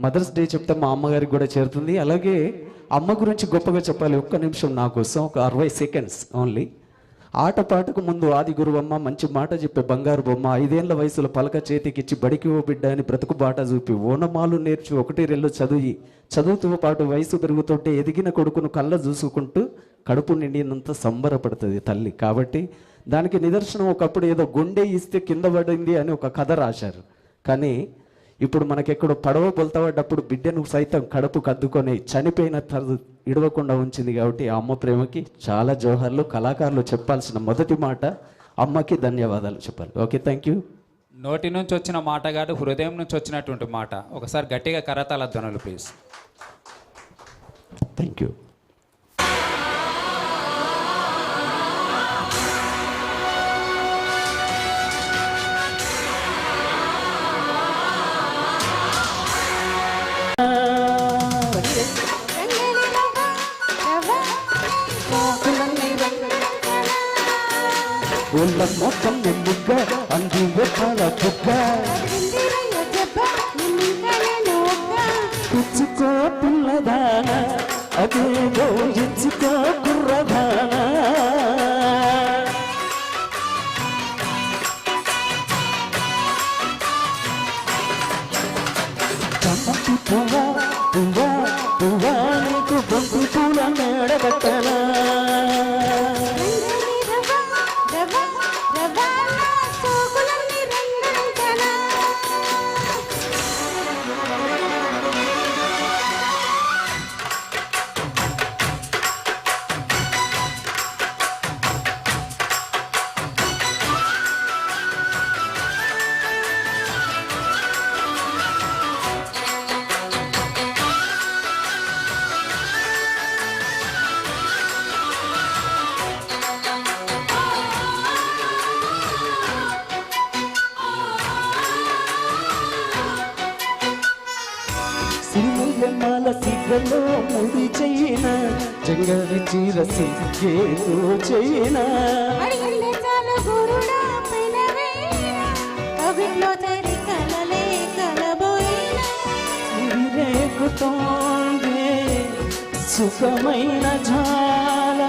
Mothers day చెప్తే మా అమ్మగారికి కూడా చేరుతుంది. అలాగే అమ్మ గురించి గొప్పగా చెప్పాలి. ఒక్క నిమిషం నా కోసం, ఒక 60 సెకండ్స్ ఓన్లీ. ఆటపాటకు ముందు ఆది గురువమ్మ, మంచి మాట చెప్పే బంగారు బొమ్మ, 5 ఏళ్ల వయసులో పలక చేతికిచ్చి బడికి ఓ బిడ్డ అని బ్రతుకు బాట చూపి ఓనమాలు నేర్చి 1-2 చదువుతో పాటు వయసు పెరుగుతుంటే ఎదిగిన కొడుకును కళ్ళ చూసుకుంటూ కడుపు నిండినంత సంబరపడుతుంది తల్లి. కాబట్టి దానికి నిదర్శనం ఒకప్పుడు ఏదో గుండె ఇస్తే కింద పడింది అని ఒక కథ రాశారు. కానీ ఇప్పుడు మనకెక్కడో పడవ బొల్తపడ్డప్పుడు బిడ్డను సైతం కడుపు కద్దుకొని చనిపోయిన ఇడవకుండా ఉంచింది. కాబట్టి ఆ అమ్మ ప్రేమకి చాలా జోహర్లు. కళాకారులు చెప్పాల్సిన మొదటి మాట అమ్మకి ధన్యవాదాలు చెప్పాలి. Okay, thank you. నోటి నుంచి వచ్చిన మాట కాదు, హృదయం నుంచి వచ్చినటువంటి మాట. ఒకసారి గట్టిగా కరతాళ ధ్వనులు ప్లీజ్. Thank you. మొత్తం నిమ్ముగ్గ అందివే పాల బుగ్గ పుచ్చుకో పిల్లదాన అదేదో ఇచ్చుకో కుర్రదాన చమ్మకి పువ్వా పువ్వా పువ్వా నీకు బంతి పూల మేడగట్టనా సిరిమల్లెమాల సిగ్గలో ముడి చెయ్యిన జంగలి చీర సిగ్గేదో చెయ్యిన రేగుతోంది సుఖమైన జాల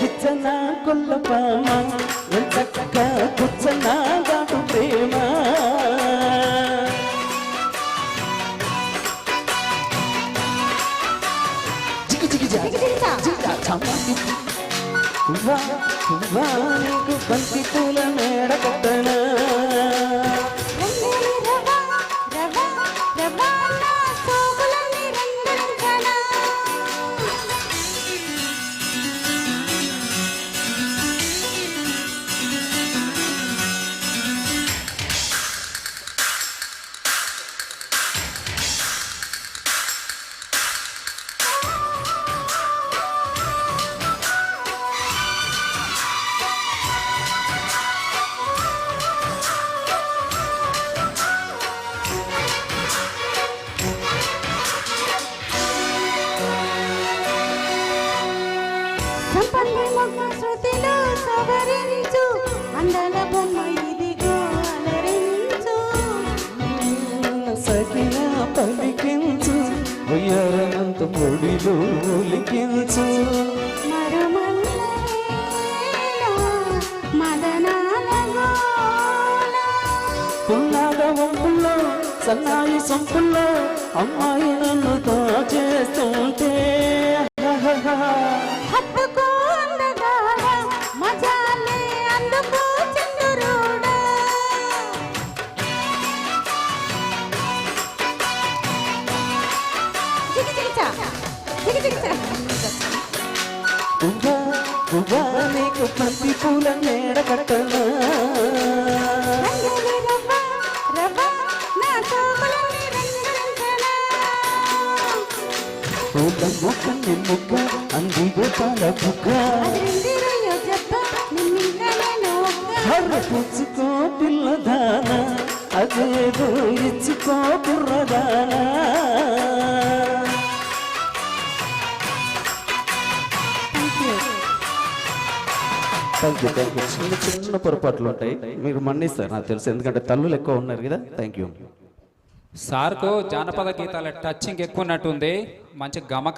కిచ్చనా కొల్లపామ చక్క కుచ్చనా గాటు ప్రేమ నీకు బంతి పూల మేడ కట్టనా శృతిలో సవరించు అందల బొమ్మ ఇదిగో అలరించు సఖిలా పలికించు ఉయ్యారంత పొడిలో లిఖించు మదనాల పుల్లాగా వంపుల్లో సన్నాయి సొంపుల్లో అమ్మాయి నన్ను చేస్తుంటే నీకు బంతి పూల మేడ కట్టనా ముగ్గ అందిగో పాల బుగ్గ పుచ్చుకో పిల్లదాన అదేదో ఇచ్చుకో కుర్రదానా థ్యాంక్ యూ చిన్న చిన్న పొరపాట్లు ఉంటాయి, మీరు మన్నిస్తారు నాకు తెలుసు, ఎందుకంటే తల్లులు ఎక్కువ ఉన్నారు కదా. Thank you. సార్కు జానపద గీతాల టచింగ్ ఎక్కువ ఉన్నట్టుంది, మంచి గమక